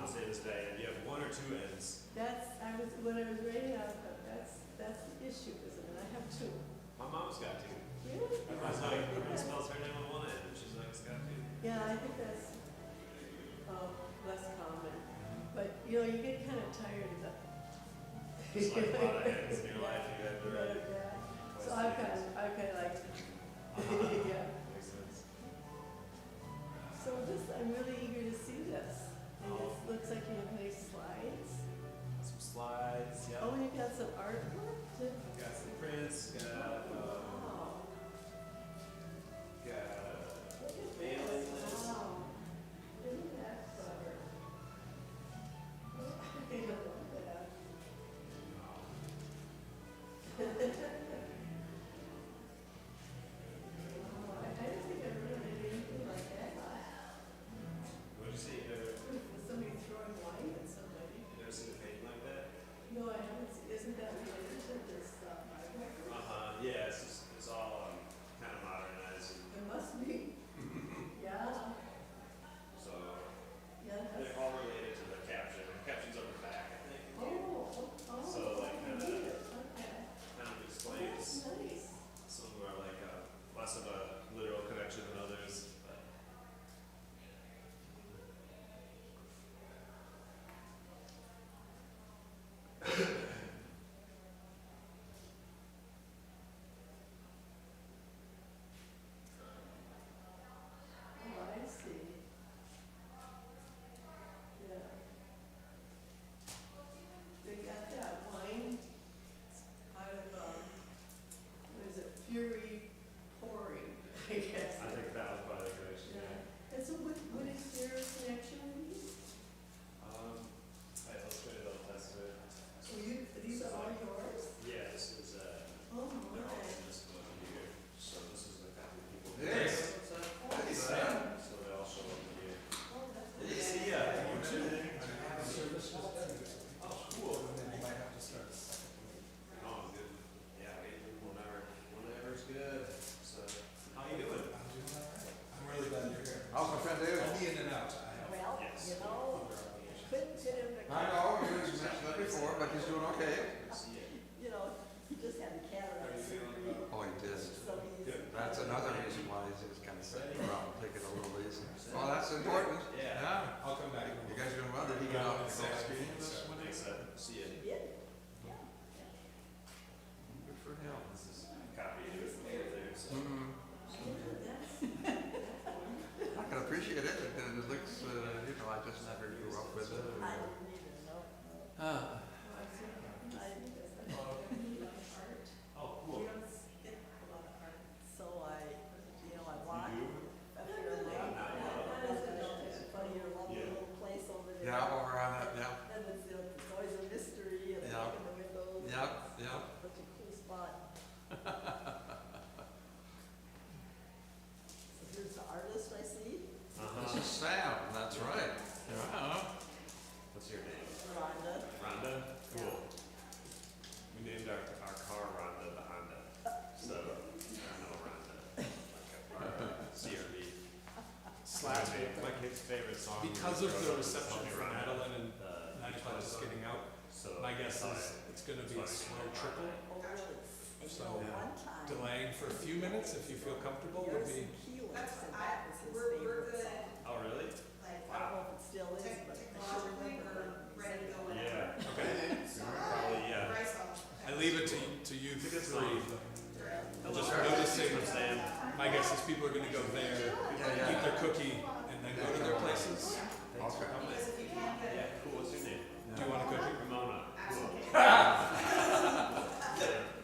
often say this, Diane, you have one or two ends. When I was writing out, that's the issue, isn't it? I have two. My mom's got two. Really? Everyone's like, everyone spells her name on one end, and she's like, it's got two. Yeah, I think that's less common. But, you know, you get kind of tired of that. Just like a lot of ends in your life, you have to write. Yeah. Twice So a I've day. kind of like, yeah. Makes sense. So I'm really eager to see this. And it looks like you have nice slides. Some slides, yeah. Oh, and you've got some artwork too. Got some prints, got Wow. mailing list. Wow. Isn't that clever? I love that. Wow, I don't think I've really did anything like that. What'd you say? With somebody throwing wine at somebody. You never seen a painting like that? No, I haven't. Isn't that related to this artwork? Yeah, it's all kind of modernized. It must be. Yeah. So Yeah, they're that's. all related to the caption. The caption's on the back, I think. Oh. So, like, you kinda- need it. Okay. Kind of That's explains. nice. Some are like less of a literal connection than others. But Oh, I see. Yeah. They got that wine out of, what is it, Fury Pouring, I guess. I think that was part of the connection. Yeah. And so what is their connection with these? I illustrated the testament. So these are all yours? Yeah, this is Oh, they're all my. in this book here. So this is the copy people. Yes. Oh, Nice. So they all show up here. oh, that's. Did you see everything? Service was better. Oh, cool. And then you might have to start a second one. Oh, good. Yeah, whenever's good. So, how you doing? I'm doing all right. I'm really glad you're here. How's my friend David? I'll be in and out. I have Well, Yes. you know, other obligations. couldn't fit him. I know, you mentioned that before, but he's doing okay. See ya. You know, he just had a cataract surgery. Oh, he did. So he's. That's another reason why he's kind of sitting around, taking it a little easy. Well, that's important. Yeah. I'll come back. You guys doing well? Did he get out and go skiing this winter? Thanks, see ya. He did? Yeah. Good for him. This is a copy of it from over there, so. Mm-hmm. That's. I can appreciate it, and it looks, I just never grew up with it. I didn't even know. Ah. I think that's art. Oh, You cool. don't get a lot of art. So I walk. You I figured it's funny, your lovely Yeah. little place over there. Yeah, over on that, yeah, And it's always a mystery and Yeah. look in the windows. yeah, yeah. Such a cool spot. So here's the artist I see, This is Sam, that's right. Yeah. What's your name? Rhonda. Rhonda? Cool. We named our car Rhonda the Honda. So, I know Rhonda. Like a CRV. Slash My kid's favorite song. Because was of Grow the Up with reception Tony for Rhonda. Madeline and The 95 just getting out, So my guess that's is why it's gonna be a slow trickle. Oh, really? And So, one time. Delaying for a few minutes, if you feel comfortable, would Yours be. and Keelan's, and that was his favorite song. Oh, really? I don't know if it still is, but I sure remember. Yeah. Okay. Probably, yeah. I leave it to you It's a good three. song. I'm just noticing, From Sam. my guess is people are gonna go there, eat their cookie, and then go to their places. Thanks for coming. Yeah, cool. What's your name? Do you want a cookie? Ramona. Cool.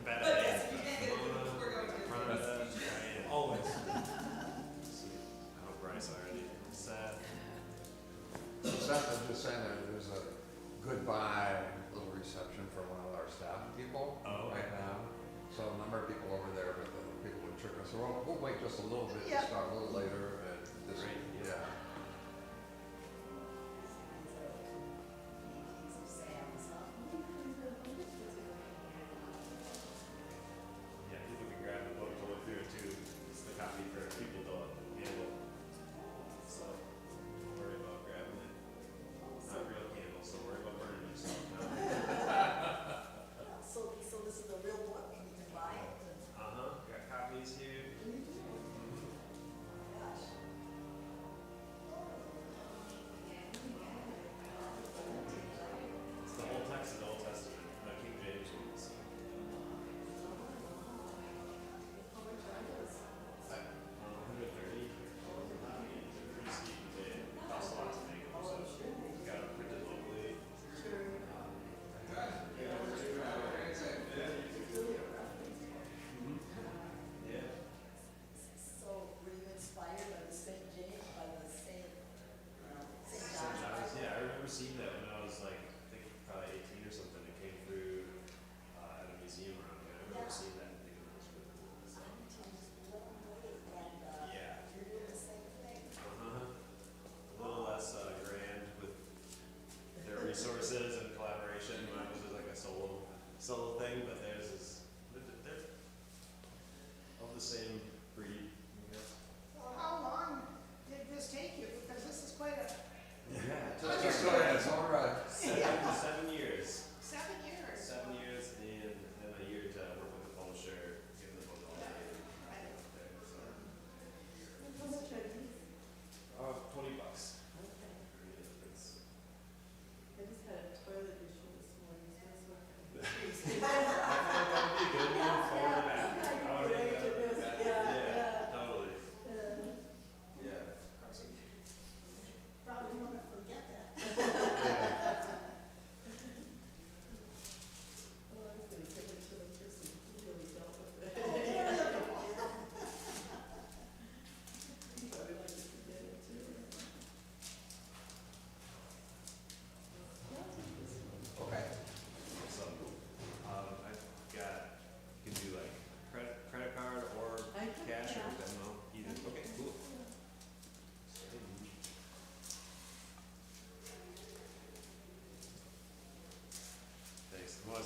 Bad names. Ramona, Diane. Always. I know Bryce already. Sad. So Seth was just saying that there's a goodbye little reception for one of our staff people Oh, okay. right now. So a number of people over there, but the people in Chicken, so we'll wait just a little bit to Yeah. start a little later and this, Great, yeah. yeah. Yeah, people can grab the book to look through it too. It's the copy for people to handle. So, don't worry about grabbing it. Not really.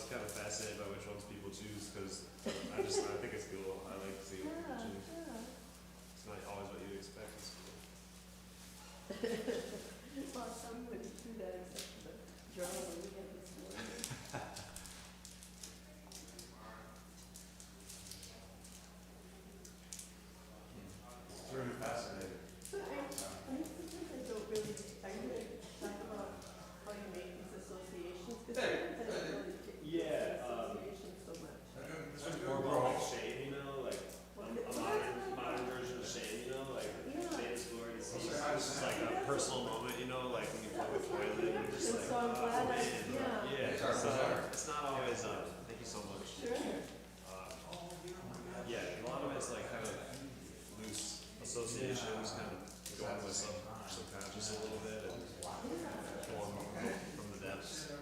always kind of fascinated by which ones people choose because I think it's cool. I like to see what people choose. It's not always what you expect in school. Well, some would do that except for the drama we had this morning. It's really fascinating. So I don't really, are you going to talk about how you make these associations? Because sometimes I don't really get Yeah, associations so much. It's more about like Shane, you know, like a modern version of Shane, you know, like Shane's glory to see. It's just like a personal moment, you know, like when you play with toilet, you're just And like, so I'm glad I, man. yeah, Yeah, it's not always, thank you so much. sure. Yeah, a lot of it's like kind of loose associations, kind of going with subconscious a little bit and pulling from the depths,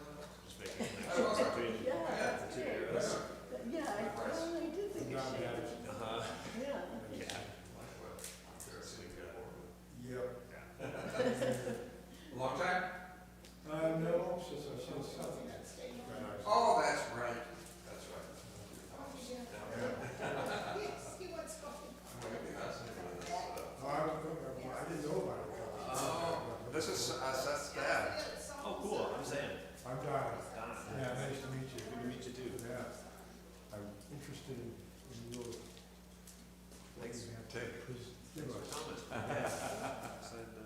just making connections between Yeah, the that's two great. eras. Yeah, I did think of Shane. Uh-huh. Yeah. Yeah. Yep. Long time? No, since something. Oh, that's right. That's right. I didn't know about it. Oh, this is Seth's dad. Oh, cool. I'm Sam. I'm Don. Don. Yeah, nice to meet you. Good to meet you too. Yeah. I'm interested in your. Thanks. Take. Thanks for coming. Yeah. Excited to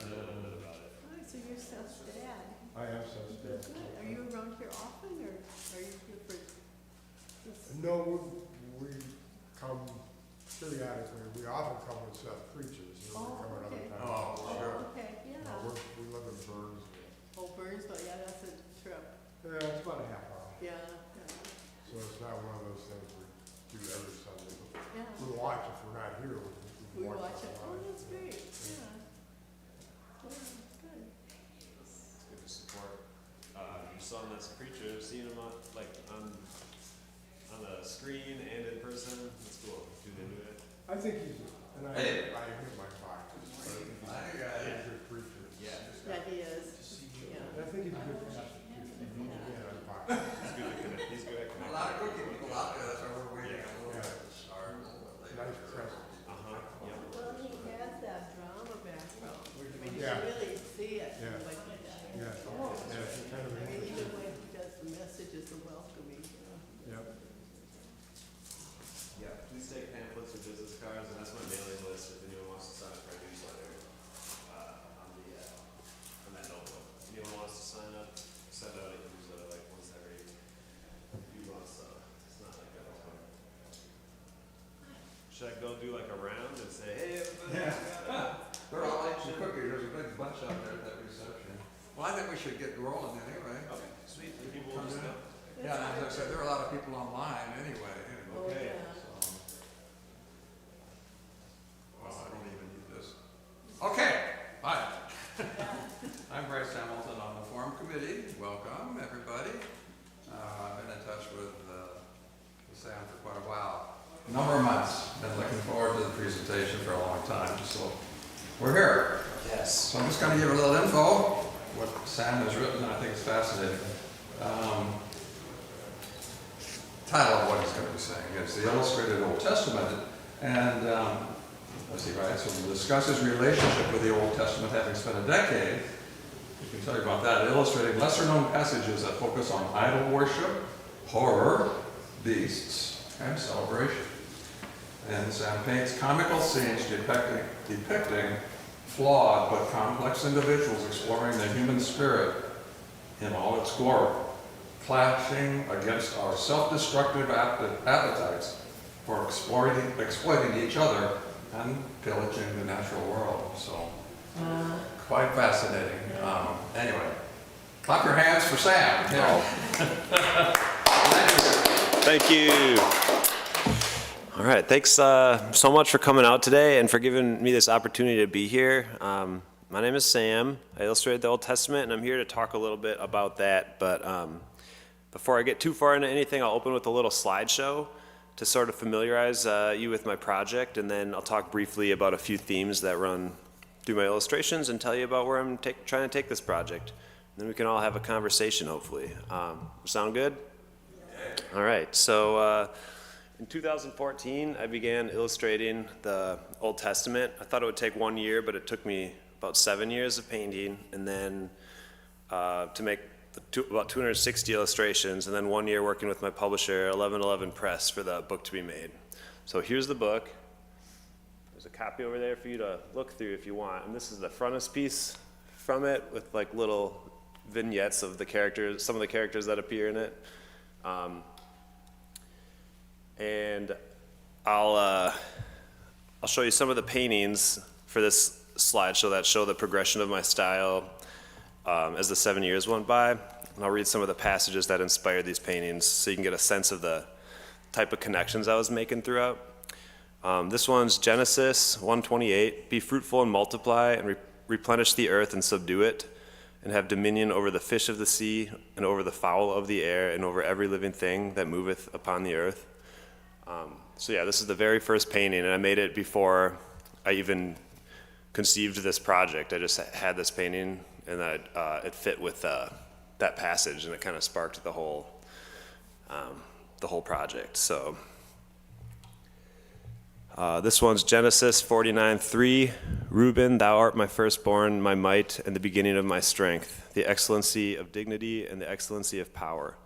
tell you a little bit about it. Oh, so you're Seth's dad. I am Seth's dad. Good. Are you around here often, or are you here for this? No, we come periodically. We often come when Seth preaches. You know, we come another okay. time. Oh, sure. Okay, yeah. We live in Burns. Oh, Burnsville, yeah, that's a trip. Yeah, it's about a half hour. Yeah, yeah. So it's not one of those things we do every Sunday. But Yeah. we watch if we're not here. We watch it. Oh, online. that's great, yeah. Yeah, good. It's good to support your son that's a preacher, seeing him on the screen and in person. It's cool. Tune into it. I think he's, and I hit my box. Hi, He's guys. a good preacher. Yeah. Yeah, he is. Yeah. And I think he's a good pastor. He's good at connect. He's good at A connecting. lot of cooking people out there, that's why we're waiting a little bit to start, a little bit later. Nice presence. Uh-huh. Yep. Well, he has that drama background. I mean, you Yeah. can really see it in Yeah. what he does. Yeah, yeah, it's kind of I mean, even interesting. when he does the messages of welcoming, you know. Yep. Yeah. Please take pamphlets or business cards, and that's my mailing list if anyone wants to sign up for a newsletter. On that notebook. If anyone wants to sign up, send out a newsletter like once every few months. It's not like that. Should I go do like a round and say, hey, everybody? They're all ancient cookies, there's a big bunch out there at that reception. Well, I think we should get rolling anyway. Okay, sweet. The people will just go. Yeah, and as I said, there are a lot of people online anyway. Oh, Okay. yeah. So, well, I don't even need this. Okay, hi. I'm Bryce Hamilton on the Forum Committee. Welcome, everybody. I've been in touch with Sam for quite a while. A number of months. Been looking forward to the presentation for a long time. So we're here. Yes. So I'm just going to give a little info. What Sam has written, I think is fascinating. Title of what he's going to be saying is the Illustrated Old Testament, and as he writes, he'll discuss his relationship with the Old Testament, having spent a decade. He can tell you about that, illustrating lesser-known passages that focus on idol worship, horror, beasts, and celebration. And Sam paints comical scenes depicting flawed but complex individuals exploring the human spirit in all its glory, clashing against our self-destructive appetites for exploiting each other and pillaging the natural world. So, quite fascinating. Anyway, clap your hands for Sam. Thank you. All right, thanks so much for coming out today and for giving me this opportunity to be here. My name is Sam. I illustrated the Old Testament, and I'm here to talk a little bit about that. But before I get too far into anything, I'll open with a little slideshow to sort of familiarize you with my project, and then I'll talk briefly about a few themes that run through my illustrations and tell you about where I'm trying to take this project. And then we can all have a conversation, hopefully. Sound good? All right, so in 2014, I began illustrating the Old Testament. I thought it would take 1 year, but it took me about 7 years of painting, and then to make about 260 illustrations, and then 1 year working with my publisher, 1111 Press, for the book to be made. So here's the book. There's a copy over there for you to look through if you want, and this is the frontispiece from it with like little vignettes of the characters, some of the characters that appear in it. And I'll show you some of the paintings for this slideshow that show the progression of my style as the 7 years went by. And I'll read some of the passages that inspired these paintings so you can get a sense of the type of connections I was making throughout. This one's Genesis 1:28. Be fruitful and multiply and replenish the earth and subdue it, and have dominion over the fish of the sea and over the fowl of the air and over every living thing that moveth upon the earth. So yeah, this is the very first painting, and I made it before I even conceived this project. I just had this painting, and it fit with that passage, and it kind of sparked the whole project. So this one's Genesis 49:3. Reuben, thou art my firstborn, my might, and the beginning of my strength, the excellency of dignity and the excellency of power.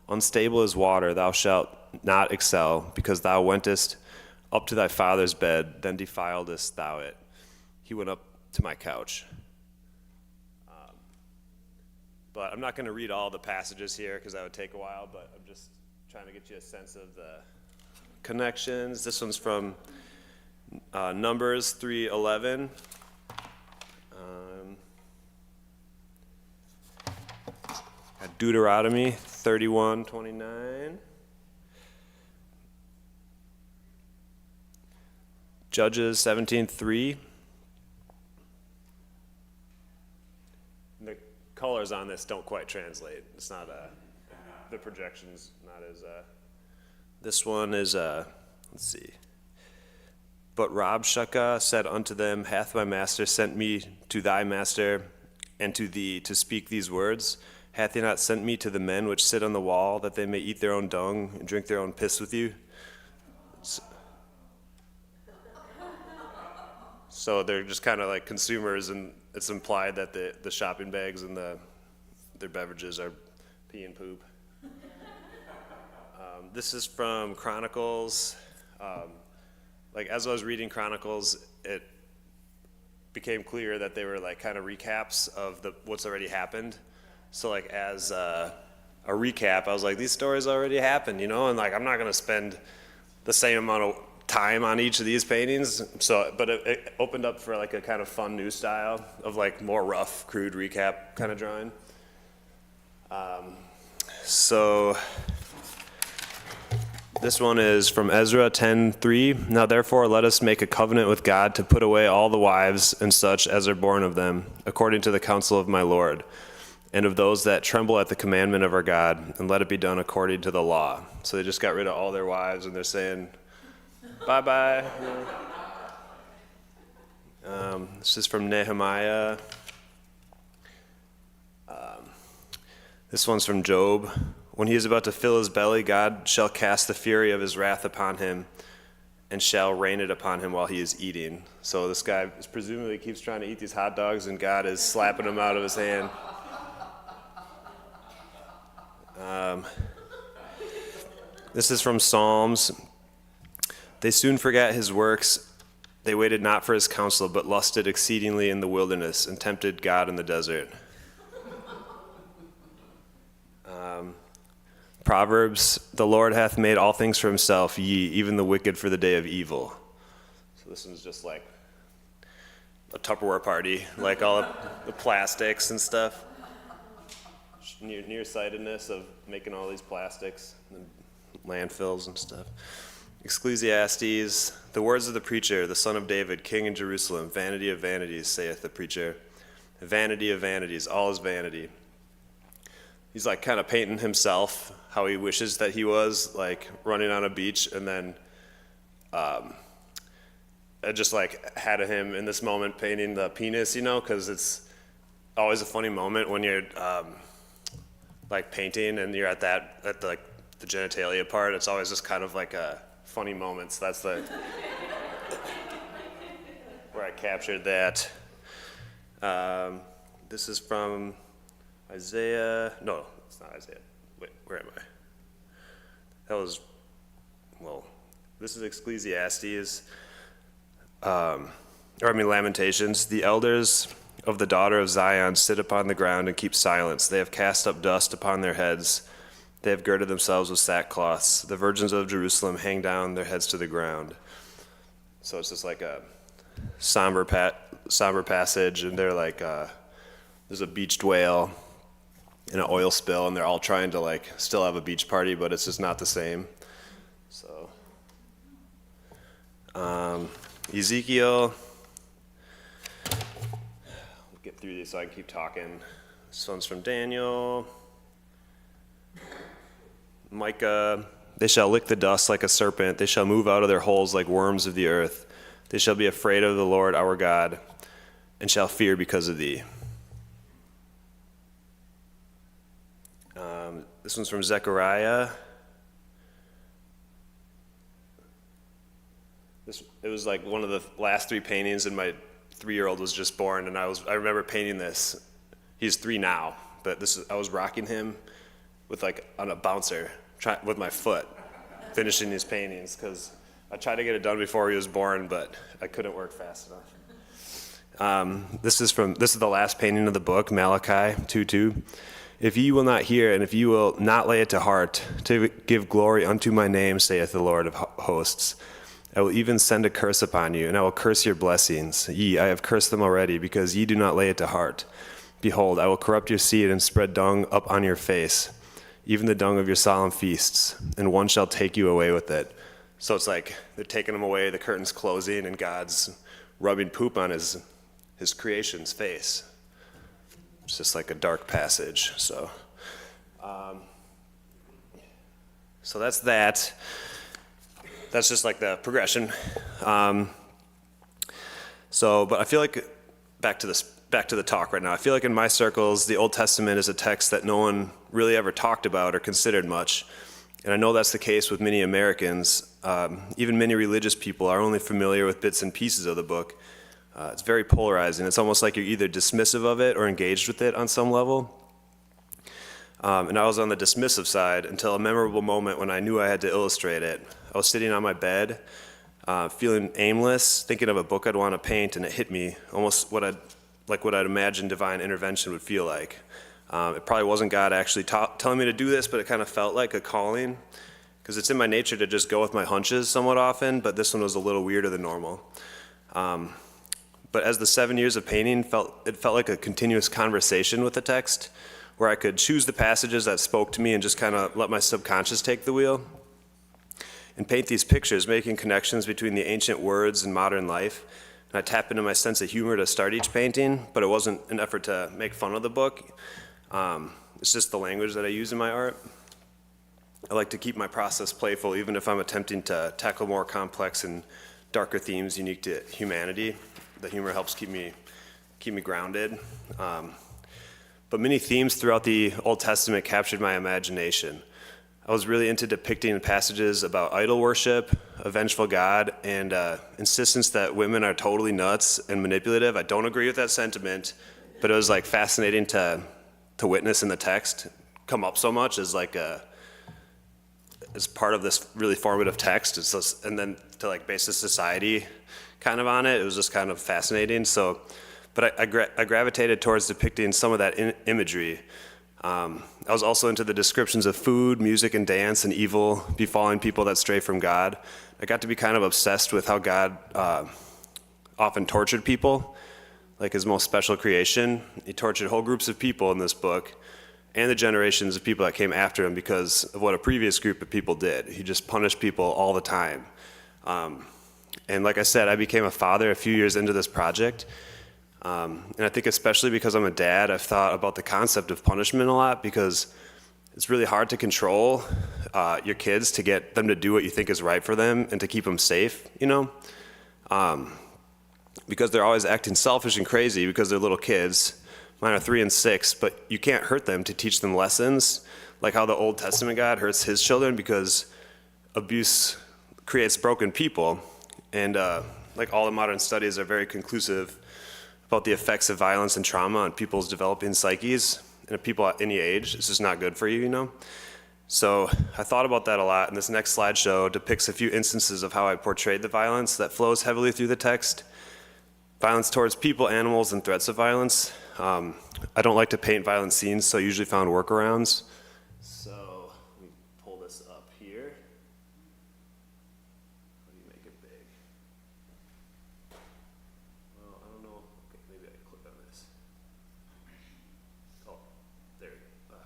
Unstable as water, thou shalt not excel, because thou wentest up to thy father's bed, then defiledest thou it. He went up to my couch. But I'm not going to read all the passages here because that would take a while, but I'm just trying to get you a sense of the connections. This one's from Numbers 3:11. Deuteronomy 31:29. Judges 17:3. The colors on this don't quite translate. It's not the projection's not as this one is let's see. But Rabshakeh said unto them, hath my master sent me to thy master and to thee to speak these words? Hath he not sent me to the men which sit on the wall, that they may eat their own dung and drink their own piss with you? So they're just kind of like consumers, and it's implied that the shopping bags and their beverages are pee and poop. This is from Chronicles. Like as I was reading Chronicles, it became clear that they were like kind of recaps of what's already happened. So like as a recap, I was like, these stories already happened, you know, and like I'm not gonna spend the same amount of time on each of these paintings. So, but it opened up for like a kind of fun new style of like more rough, crude recap kind of drawing. So this one is from Ezra 10:3. Now therefore let us make a covenant with God to put away all the wives and such as are born of them, according to the counsel of my Lord, and of those that tremble at the commandment of our God, and let it be done according to the law. So they just got rid of all their wives, and they're saying, bye-bye. This is from Nehemiah. This one's from Job. When he is about to fill his belly, God shall cast the fury of his wrath upon him and shall rain it upon him while he is eating. So this guy presumably keeps trying to eat these hot dogs, and God is slapping them out of his hand. This is from Psalms. They soon forgot his works. They waited not for his counsel, but lusted exceedingly in the wilderness and tempted God in the desert. Proverbs, the Lord hath made all things for himself, ye, even the wicked for the day of evil. So this one's just like a Tupperware party, like all the plastics and stuff. Nearsightedness of making all these plastics, and landfills and stuff. Ecclesiastes, the words of the preacher, the son of David, king in Jerusalem, vanity of vanities, saith the preacher. Vanity of vanities, all is vanity. He's like kind of painting himself, how he wishes that he was, like running on a beach, and then I just like had him in this moment painting the penis, you know, because it's always a funny moment when you're like painting and you're at the the genitalia part. It's always just kind of like a funny moments. That's the where I captured that. This is from Isaiah. No, it's not Isaiah. Wait, where am I? That was, well, this is Ecclesiastes. Lamentations. The elders of the daughter of Zion sit upon the ground and keep silence. They have cast up dust upon their heads. They have girded themselves with sackcloths. The virgins of Jerusalem hang down their heads to the ground. So it's just like a somber passage, and they're like, there's a beached whale and an oil spill, and they're all trying to like still have a beach party, but it's just not the same. So, Ezekiel. We'll get through these so I can keep talking. This one's from Daniel. Micah. They shall lick the dust like a serpent. They shall move out of their holes like worms of the earth. They shall be afraid of the Lord our God, and shall fear because of thee. This one's from Zechariah. It was like one of the last 3 paintings, and my 3-year-old was just born, and I remember painting this. He's 3 now, but I was rocking him with like on a bouncer with my foot, finishing these paintings because I tried to get it done before he was born, but I couldn't work fast enough. This is the last painting of the book, Malachi 2:2. If ye will not hear, and if ye will not lay it to heart, to give glory unto my name, saith the Lord of hosts, I will even send a curse upon you, and I will curse your blessings. Ye, I have cursed them already, because ye do not lay it to heart. Behold, I will corrupt your seed and spread dung up on your face, even the dung of your solemn feasts, and one shall take you away with it. So it's like they're taking him away, the curtain's closing, and God's rubbing poop on his creation's face. It's just like a dark passage. So that's that. That's just like the progression. But I feel like back to the talk right now. I feel like in my circles, the Old Testament is a text that no one really ever talked about or considered much. And I know that's the case with many Americans. Even many religious people are only familiar with bits and pieces of the book. It's very polarizing. It's almost like you're either dismissive of it or engaged with it on some level. And I was on the dismissive side until a memorable moment when I knew I had to illustrate it. I was sitting on my bed, feeling aimless, thinking of a book I'd want to paint, and it hit me almost what I'd imagine divine intervention would feel like. It probably wasn't God actually telling me to do this, but it kind of felt like a calling, because it's in my nature to just go with my hunches somewhat often, but this one was a little weirder than normal. But as the 7 years of painting it felt like a continuous conversation with the text, where I could choose the passages that spoke to me and just kind of let my subconscious take the wheel and paint these pictures, making connections between the ancient words and modern life. And I tap into my sense of humor to start each painting, but it wasn't an effort to make fun of the book. It's just the language that I use in my art. I like to keep my process playful, even if I'm attempting to tackle more complex and darker themes unique to humanity. The humor helps keep me grounded. But many themes throughout the Old Testament captured my imagination. I was really into depicting passages about idol worship, a vengeful God, and insistence that women are totally nuts and manipulative. I don't agree with that sentiment, but it was like fascinating to witness in the text come up so much as part of this really formative text. And then to like base a society kind of on it, it was just kind of fascinating. So, but I gravitated towards depicting some of that imagery. I was also into the descriptions of food, music, and dance, and evil befalling people that stray from God. I got to be kind of obsessed with how God often tortured people, like his most special creation. He tortured whole groups of people in this book, and the generations of people that came after him because of what a previous group of people did. He just punished people all the time. And like I said, I became a father a few years into this project. And I think especially because I'm a dad, I've thought about the concept of punishment a lot, because it's really hard to control your kids to get them to do what you think is right for them and to keep them safe, because they're always acting selfish and crazy because they're little kids. Mine are 3 and 6, but you can't hurt them to teach them lessons, like how the Old Testament God hurts his children, because abuse creates broken people. And like all the modern studies are very conclusive about the effects of violence and trauma on people's developing psyches, and people at any age. It's just not good for you, you know? So I thought about that a lot, and this next slideshow depicts a few instances of how I portrayed the violence that flows heavily through the text. Violence towards people, animals, and threats of violence. I don't like to paint violent scenes, so I usually found workarounds. So let me pull this up here. How do you make it big? Well, I don't know. Okay, maybe I can click on this. Oh, there we go.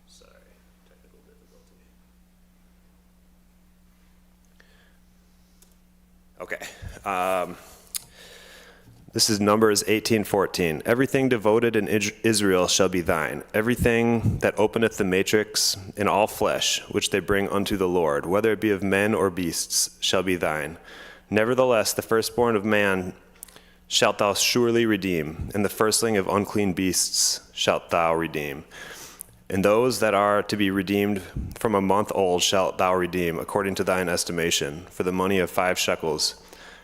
Sorry, technical difficulty. Okay. This is Numbers 18:14. Everything devoted in Israel shall be thine. Everything that openeth the matrix in all flesh, which they bring unto the Lord, whether it be of men or beasts, shall be thine. Nevertheless, the firstborn of man shalt thou surely redeem, and the firstling of unclean beasts shalt thou redeem. And those that are to be redeemed from a month old shalt thou redeem, according to thine estimation, for the money of 5 shekels.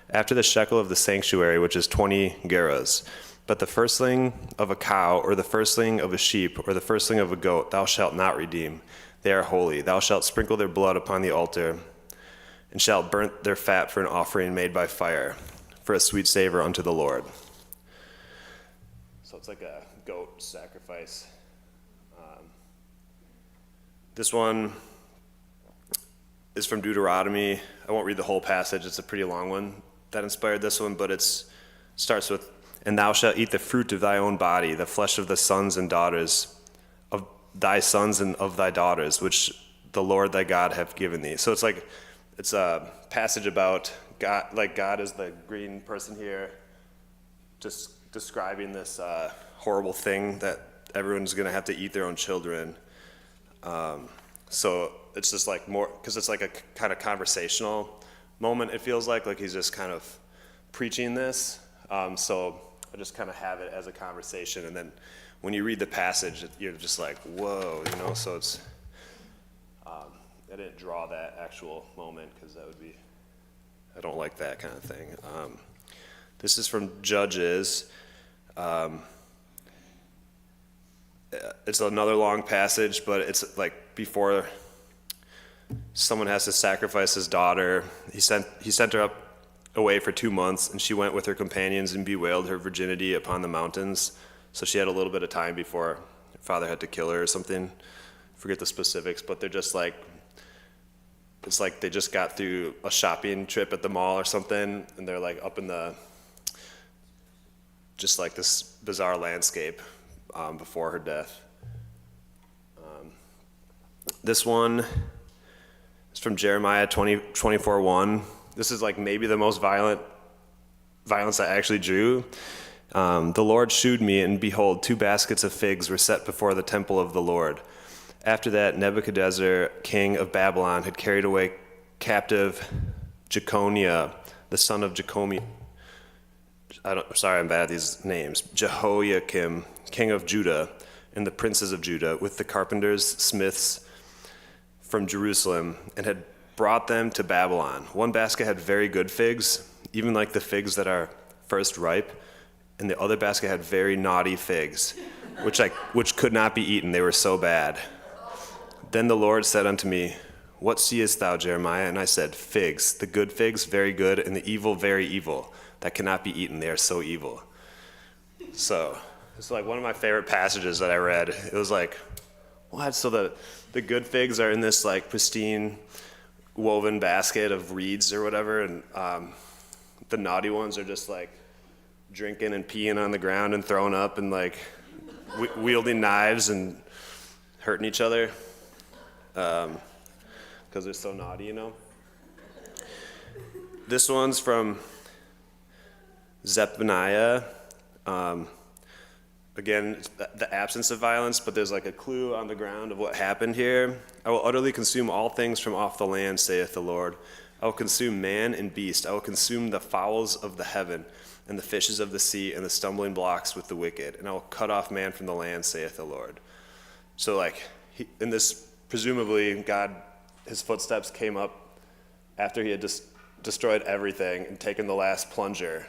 After the shekel of the sanctuary, which is 20 gerahs. But the firstling of a cow, or the firstling of a sheep, or the firstling of a goat, thou shalt not redeem. They are holy. Thou shalt sprinkle their blood upon the altar, and shalt burn their fat for an offering made by fire, for a sweet savor unto the Lord. So it's like a goat sacrifice. This one is from Deuteronomy. I won't read the whole passage. It's a pretty long one that inspired this one, but it starts with, and thou shalt eat the fruit of thy own body, the flesh of the sons and daughters of thy sons and of thy daughters, which the Lord thy God hath given thee. So it's a passage about God, like God is the green person here, just describing this horrible thing that everyone's going to have to eat their own children. So it's just like more, because it's like a kind of conversational moment, it feels like he's just kind of preaching this. So I just kind of have it as a conversation, and then when you read the passage, you're just like, whoa, you know, so it's, I didn't draw that actual moment, because that would be, I don't like that kind of thing. This is from Judges. It's another long passage, but it's like before someone has to sacrifice his daughter. He sent her up away for 2 months, and she went with her companions and bewailed her virginity upon the mountains. So she had a little bit of time before her father had to kill her or something. I forget the specifics, but they're just like, it's like they just got through a shopping trip at the mall or something, and they're like up in just like this bizarre landscape before her death. This one is from Jeremiah 24:1. This is like maybe the most violence I actually drew. The Lord shewed me, and behold, 2 baskets of figs were set before the temple of the Lord. After that, Nebuchadnezzar, king of Babylon, had carried away captive Jeconiah, the son of Jechoniah. Sorry, I'm bad at these names. Jehoiakim, king of Judah, and the princes of Judah, with the carpenters, smiths from Jerusalem, and had brought them to Babylon. 1 basket had very good figs, even like the figs that are first ripe, and the other basket had very naughty figs, which could not be eaten. They were so bad. Then the Lord said unto me, What seest thou, Jeremiah? And I said, Figs, the good figs, very good, and the evil, very evil, that cannot be eaten. They are so evil. So it's like one of my favorite passages that I read. It was like, what? So the good figs are in this like pristine woven basket of reeds or whatever, and the naughty ones are just like drinking and peeing on the ground and throwing up and like wielding knives and hurting each other because they're so naughty, you know. This one's from Zephaniah. Again, the absence of violence, but there's like a clue on the ground of what happened here. I will utterly consume all things from off the land, saith the Lord. I will consume man and beast. I will consume the fowls of the heaven, and the fishes of the sea, and the stumbling blocks with the wicked, and I will cut off man from the land, saith the Lord. So like, in this, presumably, God, his footsteps came up after he had just destroyed everything and taken the last plunger.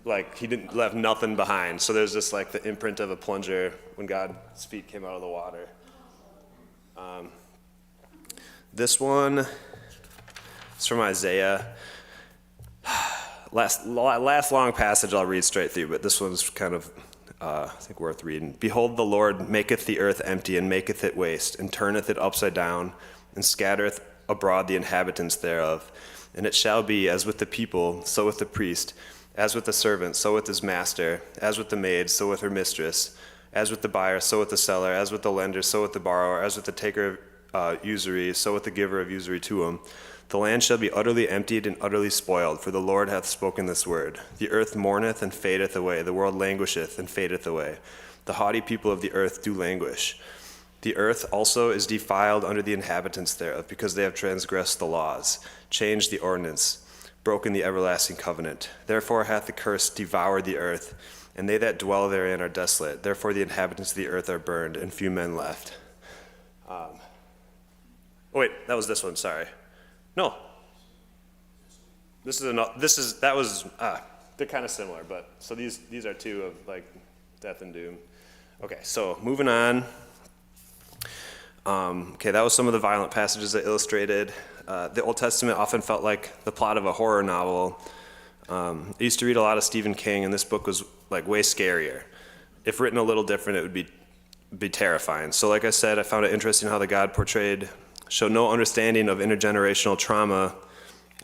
Like, he didn't left nothing behind. So there's just like the imprint of a plunger when God's feet came out of the water. This one is from Isaiah. Last long passage I'll read straight through, but this one's kind of, I think, worth reading. Behold, the Lord maketh the earth empty, and maketh it waste, and turneth it upside down, and scattereth abroad the inhabitants thereof. And it shall be, as with the people, so with the priest, as with the servant, so with his master, as with the maid, so with her mistress, as with the buyer, so with the seller, as with the lender, so with the borrower, as with the taker of usury, so with the giver of usury to him. The land shall be utterly emptied and utterly spoiled, for the Lord hath spoken this word. The earth mourneth and fadeth away, the world languisheth and fadeth away. The haughty people of the earth do languish. The earth also is defiled under the inhabitants thereof, because they have transgressed the laws, changed the ordinance, broken the everlasting covenant. Therefore hath the curse devoured the earth, and they that dwell therein are desolate. Therefore the inhabitants of the earth are burned, and few men left. Wait, that was this one, sorry. No. They're kind of similar, but, so these are two of, like, death and doom. Okay, so moving on. Okay, that was some of the violent passages I illustrated. The Old Testament often felt like the plot of a horror novel. I used to read a lot of Stephen King, and this book was like way scarier. If written a little different, it would be terrifying. So like I said, I found it interesting how the God portrayed showed no understanding of intergenerational trauma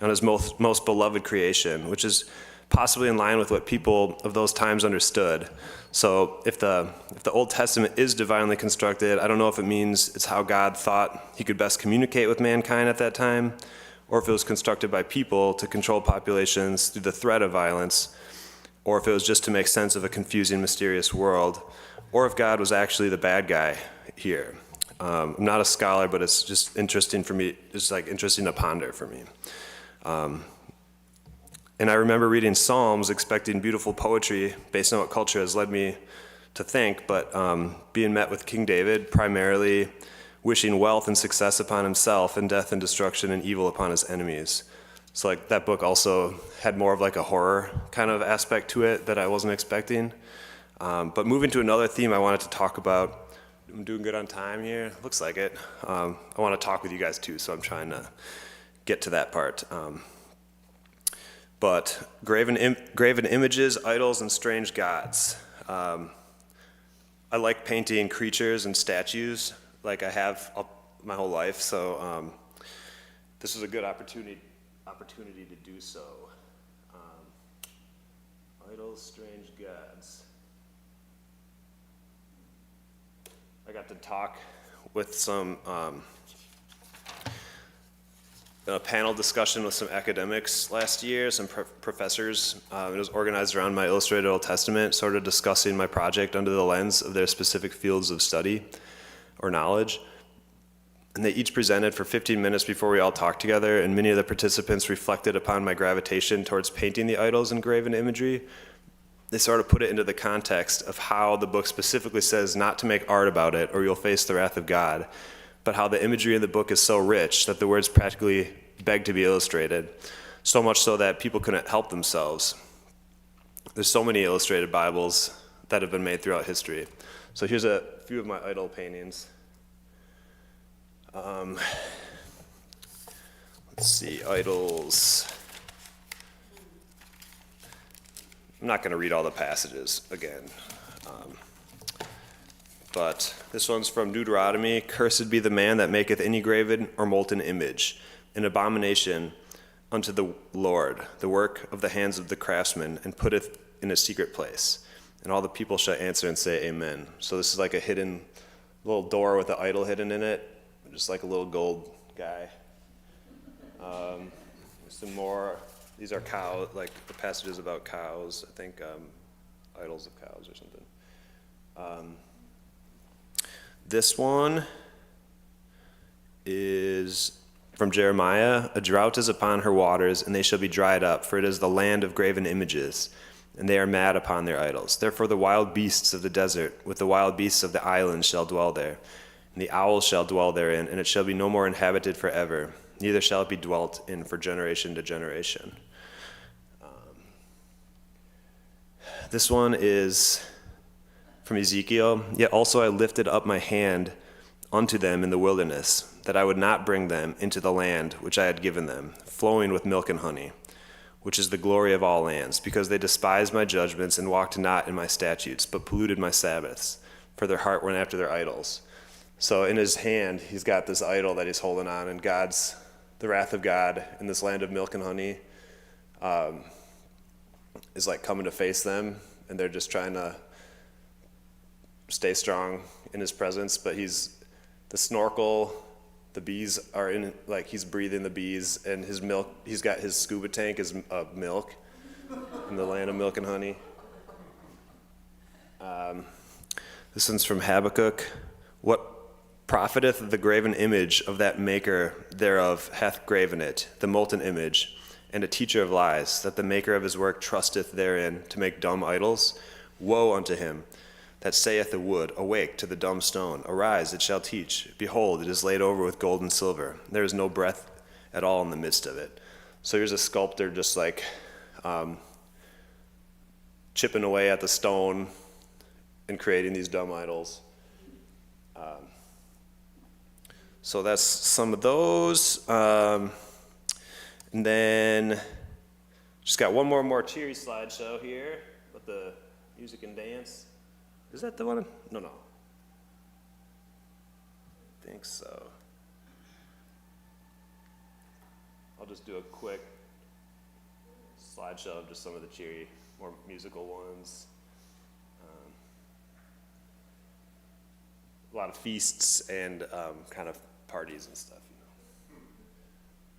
on his most beloved creation, which is possibly in line with what people of those times understood. So if the Old Testament is divinely constructed, I don't know if it means it's how God thought he could best communicate with mankind at that time, or if it was constructed by people to control populations through the threat of violence, or if it was just to make sense of a confusing, mysterious world, or if God was actually the bad guy here. I'm not a scholar, but it's just interesting for me. It's like interesting to ponder for me. And I remember reading Psalms, expecting beautiful poetry based on what culture has led me to think, but being met with King David, primarily wishing wealth and success upon himself, and death and destruction and evil upon his enemies. So like that book also had more of like a horror kind of aspect to it that I wasn't expecting. But moving to another theme I wanted to talk about. I'm doing good on time here. Looks like it. I want to talk with you guys too, so I'm trying to get to that part. But graven images, idols, and strange gods. I like painting creatures and statues, like I have my whole life. So this was a good opportunity to do so. Idols, strange gods. I got to talk with some a panel discussion with some academics last year, some professors. It was organized around my Illustrated Old Testament, sort of discussing my project under the lens of their specific fields of study or knowledge. And they each presented for 15 minutes before we all talked together, and many of the participants reflected upon my gravitation towards painting the idols and graven imagery. They sort of put it into the context of how the book specifically says not to make art about it or you'll face the wrath of God, but how the imagery in the book is so rich that the words practically beg to be illustrated, so much so that people couldn't help themselves. There's so many illustrated Bibles that have been made throughout history. So here's a few of my idol paintings. Let's see, idols. I'm not going to read all the passages again. But this one's from Deuteronomy. Cursed be the man that maketh any graven or molten image, an abomination unto the Lord, the work of the hands of the craftsman, and putteth in a secret place. And all the people shall answer and say, Amen. So this is like a hidden little door with an idol hidden in it, just like a little gold guy. Some more. These are cows, like the passages about cows. I think idols of cows or something. This one is From Jeremiah, a drought is upon her waters, and they shall be dried up, for it is the land of graven images, and they are mad upon their idols. Therefore the wild beasts of the desert, with the wild beasts of the islands shall dwell there, and the owls shall dwell therein, and it shall be no more inhabited forever, neither shall it be dwelt in for generation to generation. This one is from Ezekiel. Yet also I lifted up my hand unto them in the wilderness, that I would not bring them into the land which I had given them, flowing with milk and honey, which is the glory of all lands, because they despised my judgments and walked not in my statutes, but polluted my Sabbaths, for their heart went after their idols. So in his hand, he's got this idol that he's holding on, and the wrath of God in this land of milk and honey is like coming to face them, and they're just trying to stay strong in his presence. But he's the snorkel, the bees are in, like he's breathing the bees, and his milk, he's got his scuba tank is milk in the land of milk and honey. This one's from Habakkuk. What profiteth the graven image of that maker thereof hath graven it, the molten image, and a teacher of lies, that the maker of his work trusteth therein to make dumb idols? Woe unto him that saith the wood, awake, to the dumb stone, arise, it shall teach. Behold, it is laid over with gold and silver. There is no breath at all in the midst of it. So here's a sculptor just like chipping away at the stone and creating these dumb idols. So that's some of those. And then just got one more cheery slideshow here with the music and dance. Is that the one? No. I think so. I'll just do a quick slideshow of just some of the cheery, more musical ones. A lot of feasts and kind of parties and stuff, you know.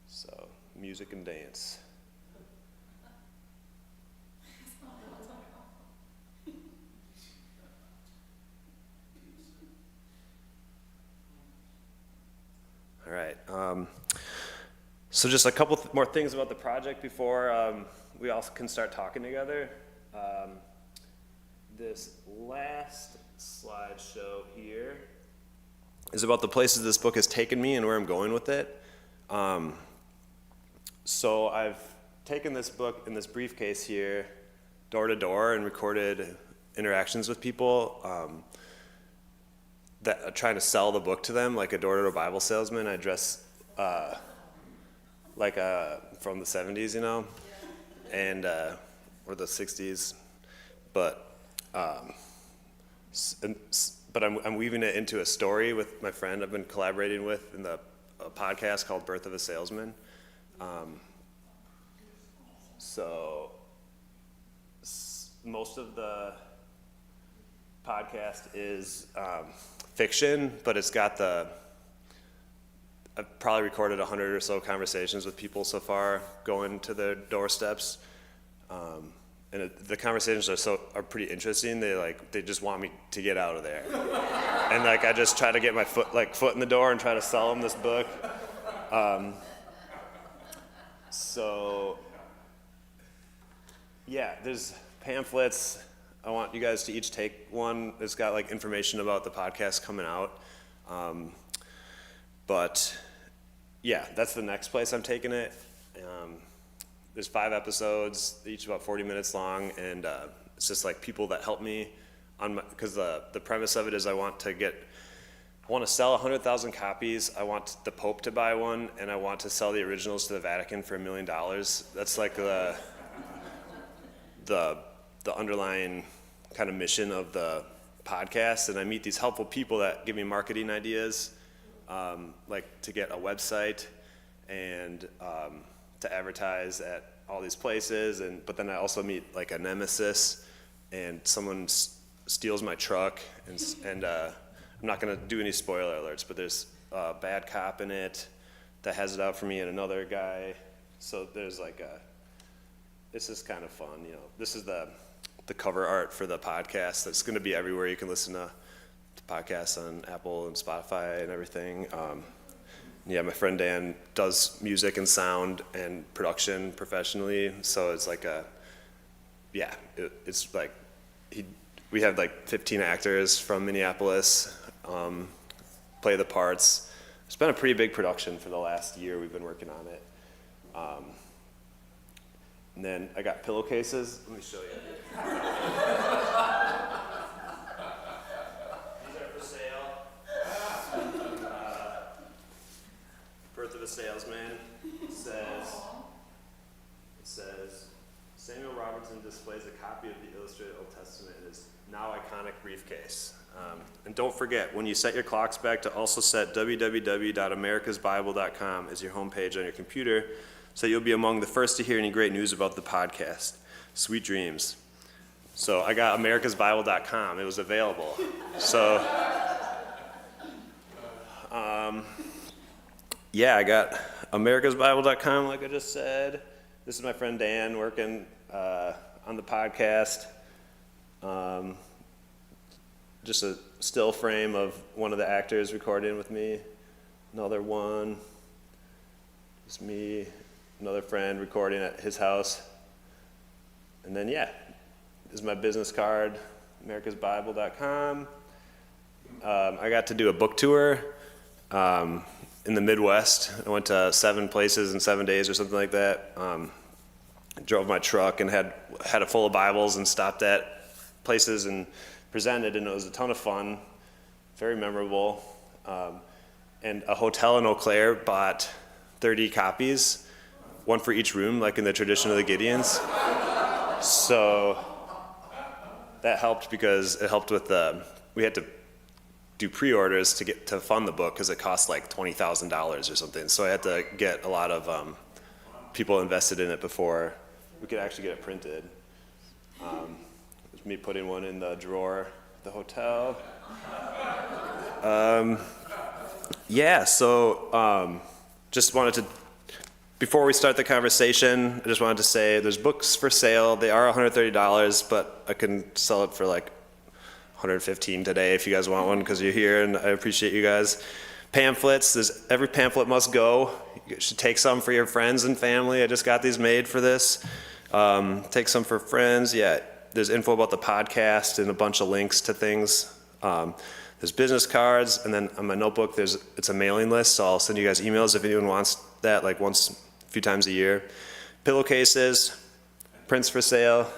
So, music and dance. All right. So just a couple more things about the project before we all can start talking together. This last slideshow here is about the places this book has taken me and where I'm going with it. So I've taken this book in this briefcase here, door to door, and recorded interactions with people that are trying to sell the book to them, like a door-to-door Bible salesman. I dress like from the 70s, you know, and or the 60s, but I'm weaving it into a story with my friend I've been collaborating with in a podcast called Birth of a Salesman. So most of the podcast is fiction, but it's got I've probably recorded 100 or so conversations with people so far going to their doorsteps. And the conversations are pretty interesting. They just want me to get out of there. And I just try to get my foot in the door and try to sell them this book. So yeah, there's pamphlets. I want you guys to each take one. It's got information about the podcast coming out. But yeah, that's the next place I'm taking it. There's 5 episodes, each about 40 minutes long, and it's just people that help me because the premise of it is I want to sell 100,000 copies. I want the Pope to buy one, and I want to sell the originals to the Vatican for $1 million. That's the underlying kind of mission of the podcast. And I meet these helpful people that give me marketing ideas, to get a website and to advertise at all these places. But then I also meet a nemesis, and someone steals my truck, and I'm not going to do any spoiler alerts, but there's a bad cop in it that has it out for me, and another guy. So there's this is kind of fun, you know. This is the cover art for the podcast that's going to be everywhere. You can listen to podcasts on Apple and Spotify and everything. Yeah, my friend Dan does music and sound and production professionally, so it's like it's like we have like 15 actors from Minneapolis play the parts. It's been a pretty big production for the last year. We've been working on it. And then I got pillowcases. Let me show you. These are for sale. Birth of a Salesman. It says, Samuel Robertson displays a copy of the Illustrated Old Testament in his now iconic briefcase. And don't forget, when you set your clocks back, to also set www.americasbible.com as your homepage on your computer, so you'll be among the first to hear any great news about the podcast. Sweet dreams. So I got americasbible.com. It was available. So, yeah, I got americasbible.com, like I just said. This is my friend Dan working on the podcast. Just a still frame of one of the actors recording with me. Another one. It's me, another friend recording at his house. And then, yeah, this is my business card, americasbible.com. I got to do a book tour in the Midwest. I went to 7 places in 7 days or something like that. Drove my truck and had it full of Bibles and stopped at places and presented, and it was a ton of fun, very memorable. And a hotel in Eau Claire bought 30 copies, one for each room, like in the tradition of the Gideons. So that helped because it helped with we had to do pre-orders to fund the book because it cost like $20,000 or something. So I had to get a lot of people invested in it before we could actually get it printed. Me putting one in the drawer at the hotel. Just wanted to, before we start the conversation, I just wanted to say there's books for sale. They are $130, but I can sell it for like $115 today if you guys want one, because you're here and I appreciate you guys. Pamphlets, every pamphlet must go. You should take some for your friends and family. I just got these made for this. Take some for friends, yeah. There's info about the podcast and a bunch of links to things. There's business cards, and then on my notebook, it's a mailing list, so I'll send you guys emails if anyone wants that, like a few times a year. Pillowcases, prints for sale,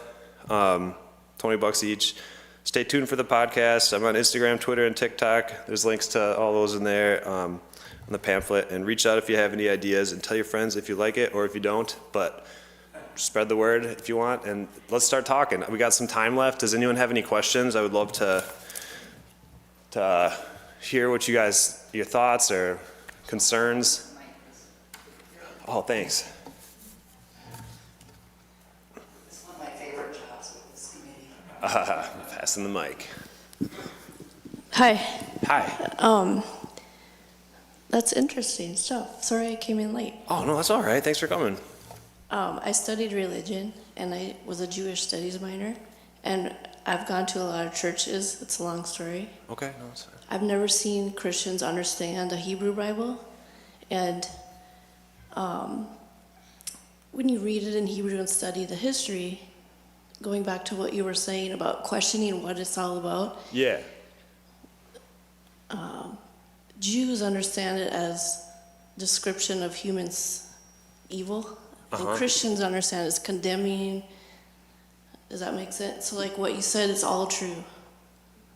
$20 each. Stay tuned for the podcast. I'm on Instagram, Twitter, and TikTok. There's links to all those in there on the pamphlet. And reach out if you have any ideas, and tell your friends if you like it or if you don't. But spread the word if you want, and let's start talking. We got some time left. Does anyone have any questions? I would love to hear what your thoughts or concerns. Oh, thanks. It's one of my favorite jobs with this committee. Passing the mic. Hi. Hi. That's interesting stuff. Sorry I came in late. Oh, no, that's all right. Thanks for coming. I studied religion, and I was a Jewish studies minor, and I've gone to a lot of churches. It's a long story. Okay, no, that's fine. I've never seen Christians understand the Hebrew Bible, and when you read it in Hebrew and study the history, going back to what you were saying about questioning what it's all about, Yeah. Jews understand it as description of humans' evil, and Christians understand it as condemning. Does that make sense? So like what you said is all true.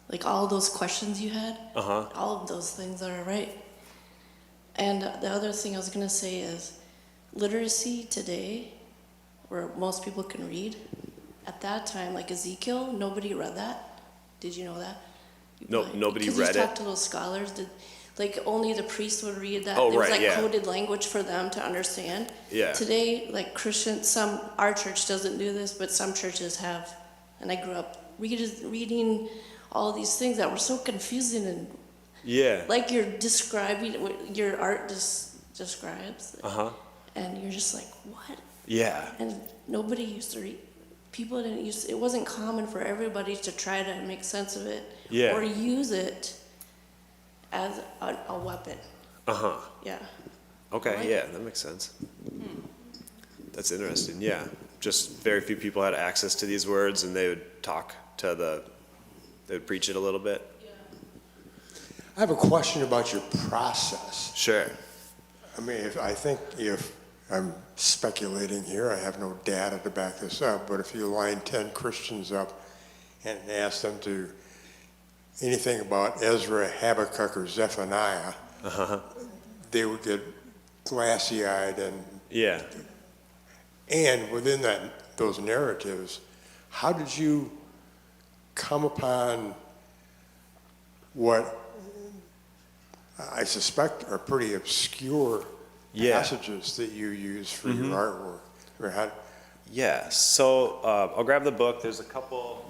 Like all those questions you had, all of those things are right. And the other thing I was going to say is literacy today, where most people can read, at that time, like Ezekiel, nobody read that. Did you know that? No, nobody read it. Because you talked to those scholars, like only the priests would read that. Oh, there was right, like yeah. coded language for them to understand. Yeah. Today, like Christians, our church doesn't do this, but some churches have. And I grew up reading all these things that were so confusing, and Yeah. like you're describing what your art describes. And you're just like, what? Yeah. And nobody used to read. People didn't use it. Wasn't common for everybody to try to make sense of it, Yeah. or use it as a weapon. Uh-huh. Yeah. Okay, like yeah, it. that makes sense. That's interesting, yeah. Just very few people had access to these words, and they would they would preach it a little bit. I have a question about your process. Sure. I mean, if I'm speculating here, I have no data to back this up, but if you line 10 Christians up and ask them to anything about Ezra, Habakkuk, or Zephaniah, they would get glassy-eyed, Yeah. and within those narratives, how did you come upon what I suspect are pretty obscure passages that you use for your artwork? I mean, Yeah, so I'll grab the book. There's a couple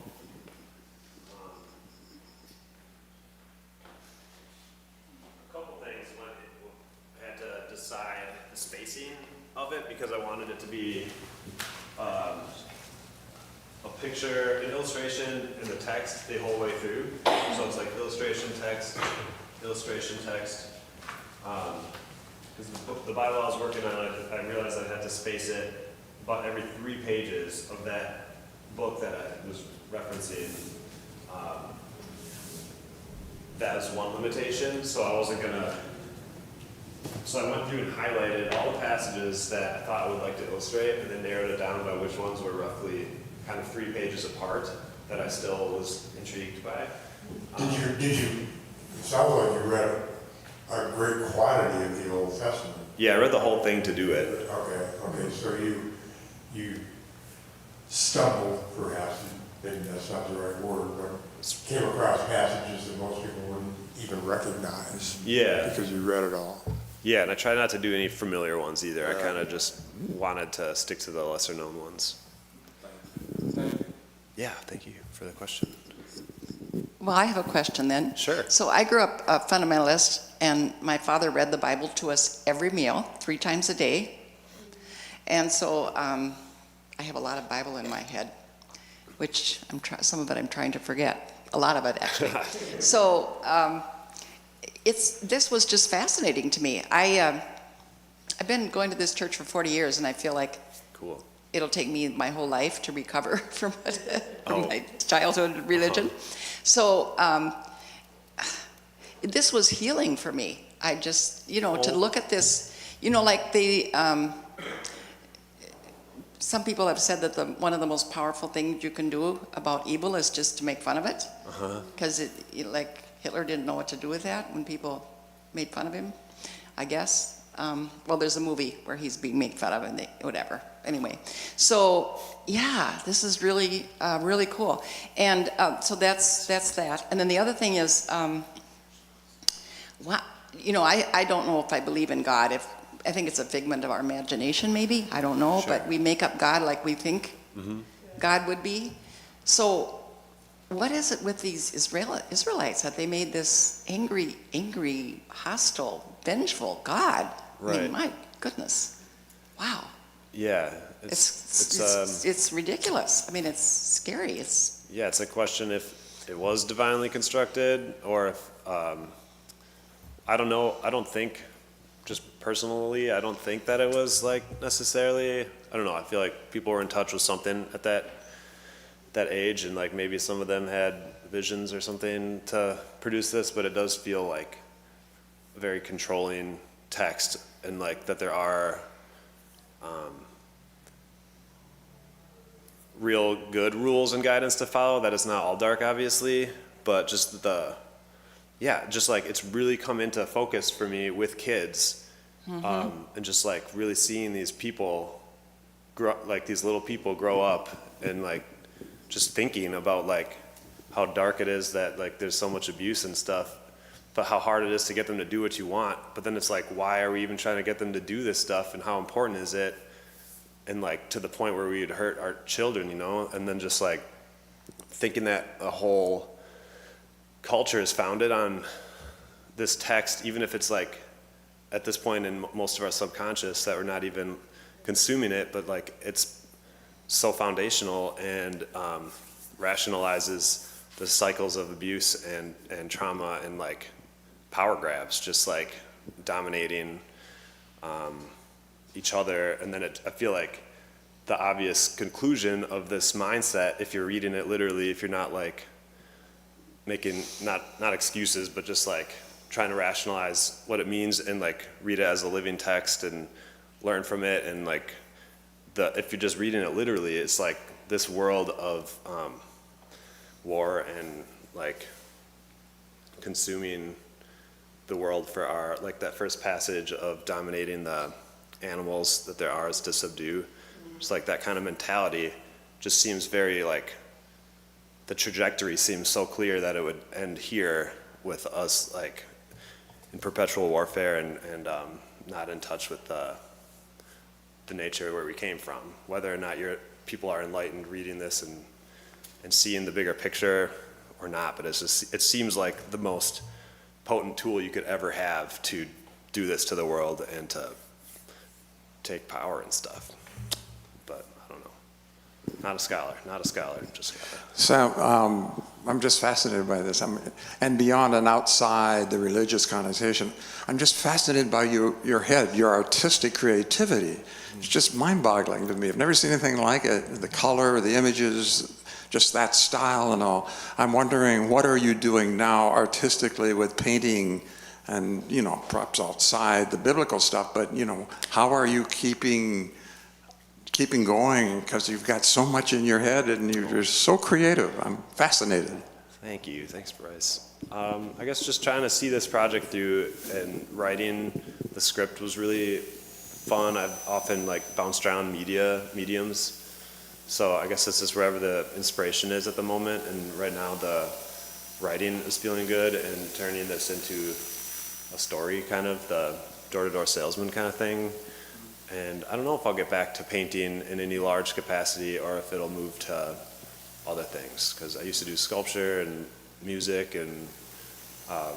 things when I had to decide the spacing of it because I wanted it to be a picture, an illustration, and the text the whole way through. So it's like illustration, text, illustration, text. Because the Bible I was working on, I realized I had to space it about every 3 pages of that book that I was referencing. That was one limitation, so I wasn't gonna. So I went through and highlighted all the passages that I thought I would like to illustrate, and then narrowed it down by which ones were roughly kind of 3 pages apart that I still was intrigued by. did you, it sounds like you read a great quantity of the Old Testament. Yeah, I read the whole thing to do it. Okay, so you stumbled, perhaps, maybe that's not the right word, but came across passages that most people wouldn't even recognize. Yeah. Because you read it all. Yeah, and I try not to do any familiar ones either. I kind of just wanted to stick to the lesser known ones. Yeah, thank you for the question. Well, I have a question then. Sure. So I grew up a fundamentalist, and my father read the Bible to us every meal, 3 times a day. And so I have a lot of Bible in my head, which some of it I'm trying to forget. A lot of it, actually. So this was just fascinating to me. I've been going to this church for 40 years, and I feel like Cool. it'll take me my whole life to recover from my childhood religion. So this was healing for me. I just, to look at this, like some people have said that one of the most powerful things you can do about evil is just to make fun of it. Because like Hitler didn't know what to do with that when people made fun of him, I guess. Well, there's a movie where he's being made fun of and whatever. Anyway, so yeah, this is really, really cool. And so that's that. And then the other thing is, I don't know if I believe in God. I think it's a figment of our imagination, maybe. I don't know, but we make up God like we think God would be. So what is it with these Israelites that they made this angry, hostile, vengeful God? Right. I mean, my goodness. Wow. Yeah, It's ridiculous. I mean, it's scary. It's a question if it was divinely constructed or if I don't know. I don't think, just personally, I don't think that it was like necessarily. I don't know. I feel like people were in touch with something at that age, and like maybe some of them had visions or something to produce this. But it does feel like a very controlling text, and like that there are real good rules and guidance to follow. That it's not all dark, obviously, but just just like it's really come into focus for me with kids, and just like really seeing these people these little people grow up, and like just thinking about like how dark it is that like there's so much abuse and stuff, but how hard it is to get them to do what you want. But then it's like, why are we even trying to get them to do this stuff, and how important is it? And like to the point where we would hurt our children, and then just like thinking that a whole culture is founded on this text, even if it's like at this point in most of our subconscious that we're not even consuming it, but like it's so foundational and rationalizes the cycles of abuse and trauma and like power grabs, just like dominating each other. And then I feel like the obvious conclusion of this mindset, if you're reading it literally, if you're not like making, not excuses, but just like trying to rationalize what it means and like read it as a living text and learn from it, and like if you're just reading it literally, it's like this world of war and like consuming the world for our, like that first passage of dominating the animals that there are is to subdue. It's like that kind of mentality just seems very like, the trajectory seems so clear that it would end here with us like in perpetual warfare and not in touch with the nature where we came from. Whether or not people are enlightened reading this and seeing the bigger picture or not, but it seems like the most potent tool you could ever have to do this to the world and to take power and stuff. But I don't know. Not a scholar, just So I'm just fascinated by this. And beyond and outside the religious connotation, I'm just fascinated by your head, your artistic creativity. It's just mind-boggling to me. I've never seen anything like it. The color, the images, just that style and all. I'm wondering, what are you doing now artistically with painting and, perhaps outside the biblical stuff, but, how are you keeping going, because you've got so much in your head and you're so creative. I'm fascinated. Thank you. Thanks, Bryce. I guess just trying to see this project through, and writing the script was really fun. I've often like bounced around mediums. So I guess this is wherever the inspiration is at the moment. And right now the writing is feeling good, and turning this into a story, kind of the door-to-door salesman kind of thing. And I don't know if I'll get back to painting in any large capacity or if it'll move to other things, because I used to do sculpture and music, and I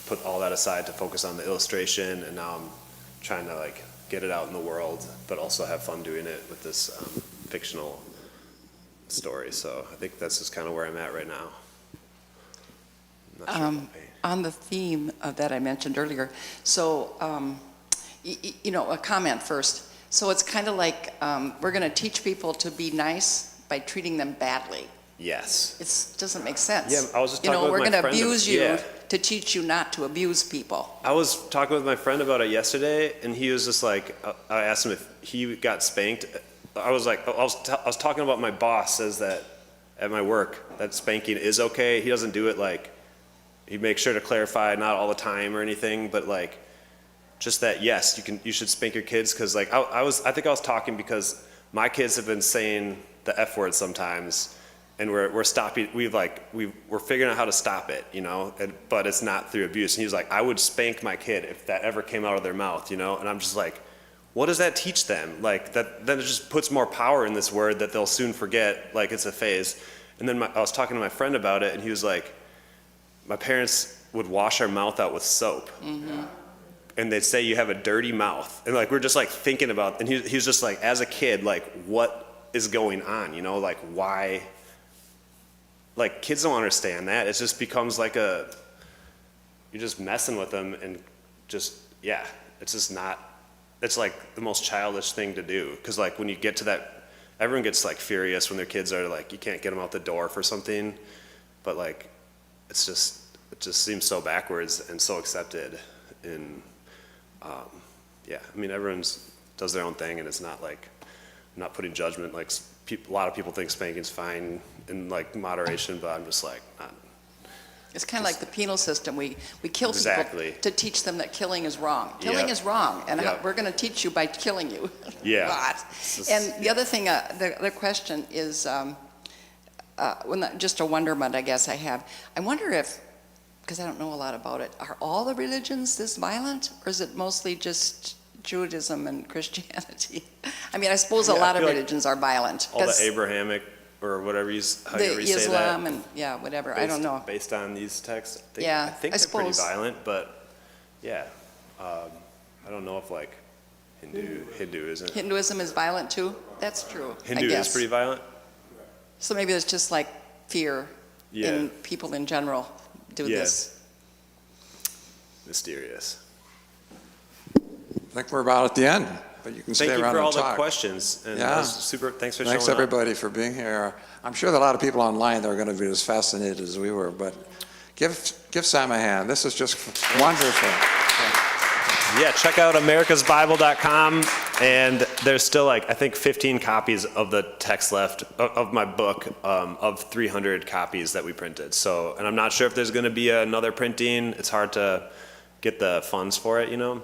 put all that aside to focus on the illustration, and now I'm trying to like get it out in the world, but also have fun doing it with this fictional story. So I think that's just kind of where I'm at right now. I'm not sure if I'll paint. On the theme of that I mentioned earlier, so a comment first. So it's kind of like we're going to teach people to be nice by treating them badly. Yes. It doesn't make sense. Yeah, I was just talking with we're my going to friend abuse you yeah. to teach you not to abuse people. I was talking with my friend about it yesterday, and he was just like, I asked him if he got spanked. I was talking about my boss says that at my work, that spanking is okay. He doesn't do it like, he makes sure to clarify, not all the time or anything, but like, just that, yes, you should spank your kids, because like, I think I was talking because my kids have been saying the F word sometimes, and we're stopping, we're figuring out how to stop it, but it's not through abuse. And he was like, I would spank my kid if that ever came out of their mouth, and I'm just like, what does that teach them? Like, that, then it just puts more power in this word that they'll soon forget, like it's a phase. And then I was talking to my friend about it, and he was like, my parents would wash our mouth out with soap. Mm-hmm. And they'd say you have a dirty mouth. And like, we're just like thinking about, and he was just like, as a kid, like, what is going on, like why, like kids don't understand that. It just becomes like you're just messing with them, and just, yeah, it's just not, it's like the most childish thing to do. Cause like when you get to that, everyone gets like furious when their kids are like, you can't get them out the door for something, but like, it just seems so backwards and so accepted in, yeah, I mean, everyone does their own thing, and it's not like, I'm not putting judgment, like a lot of people think spanking's fine in like moderation, but I'm just like, not. It's kind of like the penal system. We kill Exactly. people to teach them that killing is wrong. Killing Yep. is wrong, and Yep. we're going to teach you by killing you. Yeah. But, It's just- and the other thing, the other question is, just a wonderment I guess I have. I wonder if, because I don't know a lot about it, are all the religions this violent, or is it mostly just Judaism and Christianity? I mean, I suppose a Yeah, I lot of feel like religions are violent. All the 'cause Abrahamic, or whatever you say the Islam that. and, yeah, whatever, I don't know. Based on these texts, Yeah, I think I they're pretty suppose. violent, but yeah, I don't know if like Hindu isn't. Hinduism is violent too? That's true, I Hindu is guess. pretty violent. So maybe it's just like fear Yeah. in people in general do Yeah. this. Mysterious. I think we're about at the end, but you can stay Thank you around for all and the talk. questions. And Yeah. that was super. Thanks for showing Thanks up. everybody for being here. I'm sure that a lot of people online that are going to be as fascinated as we were, but give Sam a hand. This is just wonderful. Yeah, check out americasbible.com, and there's still like, I think 15 copies of the text left of my book, of 300 copies that we printed. So, and I'm not sure if there's gonna be another printing. It's hard to get the funds for it, you know?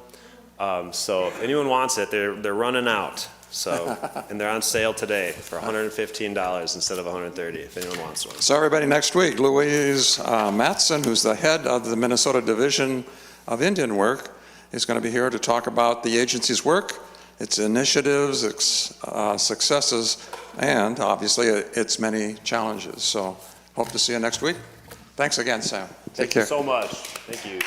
So if anyone wants it, they're running out. So, and they're on sale today for $115 instead of $130 if anyone wants one. So everybody, next week, Louise Mattson, who's the head of the Minnesota Division of Indian Work, is going to be here to talk about the agency's work, its initiatives, its successes, and obviously its many challenges. So hope to see you next week. Thanks again, Sam. Take care. Thank you so much. Thank you.